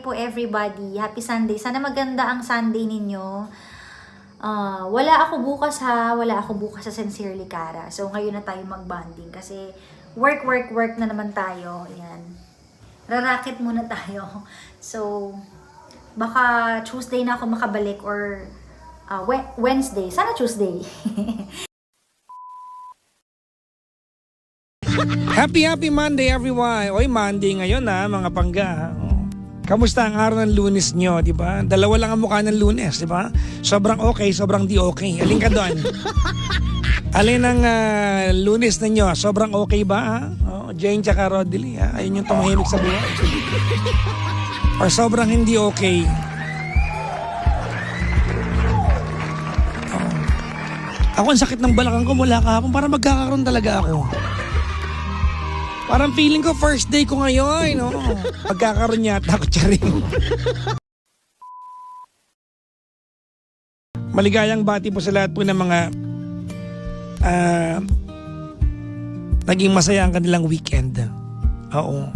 po everybody. Happy Sunday. Sana maganda ang Sunday ninyo. Wala ako bukas sa Sincerely Cara. So ngayon na tayo mag-bonding kasi work na naman tayo. Ayan. Rarakit muna tayo. So baka Tuesday na ako makabalik or Wednesday. Sana Tuesday. Happy Monday everyone. Oy, Monday ngayon mga pangga. Kamusta ang araw ng Lunes nyo, di ba? Dalawa lang ang mukha ng Lunes, di ba? Sobrang okay, sobrang di okay. Alin ka doon? Alin ang Lunes ninyo? Sobrang okay ba? Jane tsaka Rodely, ayun yung tumahimik sa buhay. Or sobrang hindi okay. Ako ang sakit ng balakang ko mula kahapon para magkakaroon talaga ako. Parang feeling ko first day ko ngayon, no? Pagkakaroon yata ako, charing. Maligayang bati po sa lahat po ng mga naging masaya ang kanilang weekend. Oo.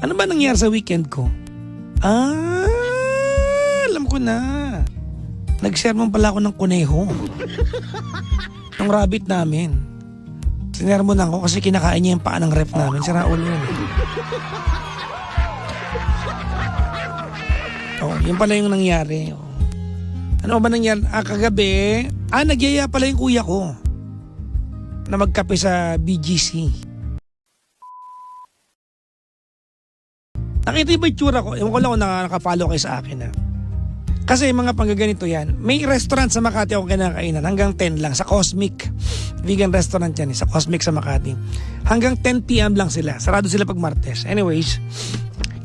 Ano ba nangyari sa weekend ko? Alam ko na. Nag-sermon pala ako ng kuneho. Ng rabbit namin. Sinermon ako kasi kinakain niya yung paa ng ref namin. Sira ulo yun. Yun pala yung nangyari. Ano ba nangyari? Kagabi, nagyaya pala yung kuya ko na magkape sa BGC. Nakita yung itsura ko. Ewan ko lang kung nakafollow kayo sa akin Kasi mga panggaganito yan, may restaurant sa Makati ako kinakainan hanggang 10 lang sa Cosmic. Vegan restaurant yan sa Cosmic sa Makati. Hanggang 10 PM lang sila. Sarado sila pag Martes. Anyways,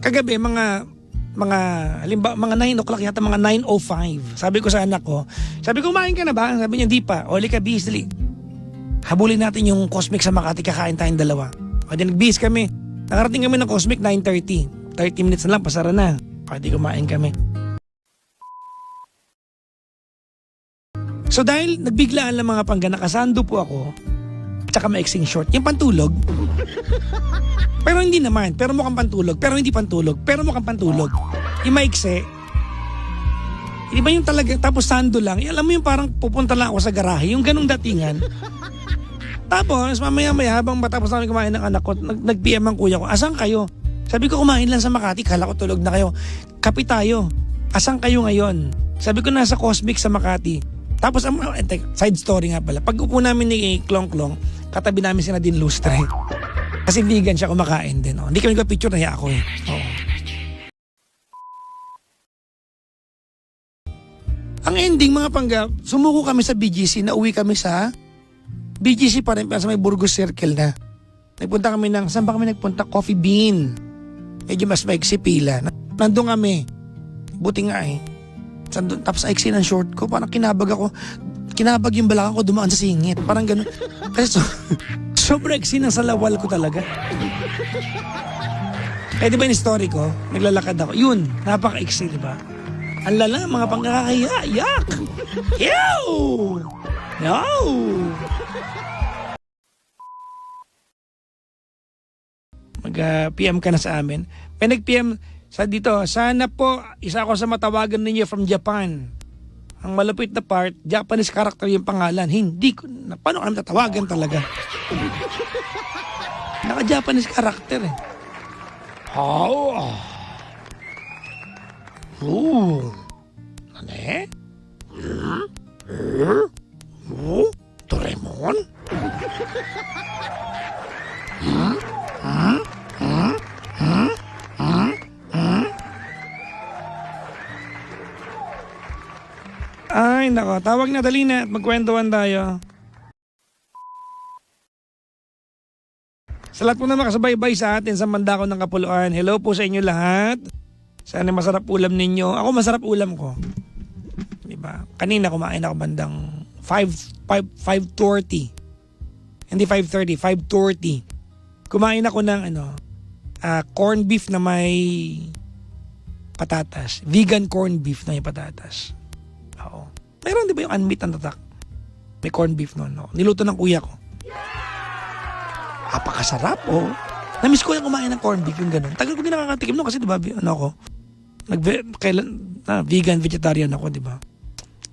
kagabi mga 9 o'clock yata, mga 9:05. Sabi ko sa anak ko, kumain ka na ba? Sabi niya, di pa. O, lika, Beasley. Habulin natin yung Cosmic sa Makati, kakain tayong dalawa. O, di nag-bis kami. Nakarating kami ng Cosmic 9:30. 30 minutes na lang, pasara na. O, di kumain kami. So dahil nagbiglaan lang mga pangga, nakasando po ako, tsaka maiksing short, yung pantulog. Pero hindi naman, pero mukhang pantulog, pero hindi pantulog, pero mukhang pantulog. Yung maikse, hindi ba yung talaga, tapos sando lang, alam mo yung parang pupunta lang ako sa garahe, yung ganong datingan. Tapos mamaya-maya habang matapos namin kumain ng anak ko, nag-PM ang kuya ko, asan kayo? Sabi ko, kumain lang sa Makati, kala ko tulog na kayo. Kapi tayo, asan kayo ngayon? Sabi ko, nasa Cosmic sa Makati. Tapos, side story nga pala. Pag upo namin ni Klong Klong, katabi namin si Nadine Lustre. Kasi vegan siya, kumakain din. Hindi kami nagpa-picture, naya ako . Ang ending mga pangga, sumuko kami sa BGC, nauwi kami sa BGC pa rin, sa may Burgos Circle na. Nagpunta kami saan ba kami nagpunta? Coffee Bean. Medyo mas maiksi pila. Nandun kami. Buti nga tapos aiksi ng short ko, parang kinabag yung balakang ko, dumaan sa singit, parang gano'n. Kasi sobrang aiksi ng salawal ko talaga. Di ba yung story ko, naglalakad ako, yun, napaka-aiksi, di ba? Ang lala, mga pangkakaya, yak! Ew! No! Mag-PM ka na sa amin. May nag-PM dito, sana po isa ako sa matawagan ninyo from Japan. Ang malapit na part, Japanese character yung pangalan. Hindi ko, paano kami tatawagan talaga? Naka-Japanese character . Doraemon? Ay, nako. Tawag na, dali na. Magkwentuhan tayo. Sa lahat po na makasabay-bay sa atin sa Mandako ng Kapuluan. Hello po sa inyo lahat. Sana masarap ulam ninyo. Ako masarap ulam ko. Diba? Kanina kumain ako bandang 5:30. Hindi 5:30, 5:30. Kumain ako ng corned beef na may patatas. Vegan corned beef na may patatas. Oo. Meron di ba yung unmeat ang tatak? May corned beef noon. No? Niluto ng kuya ko. Apakasarap, oh. Namiss ko yung kumain ng corned beef, yung ganun. Tagal ko din nakakatikim no kasi diba, vegan, vegetarian ako, di ba?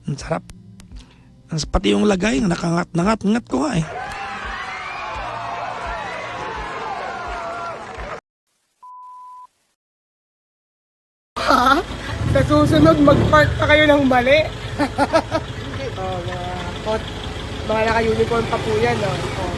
Ang sarap. Pati yung lagay, nangat ko nga eh. Ha? Sa susunod, mag-park pa kayo ng mali. Oh, mga naka-uniform pa po yan. Oh.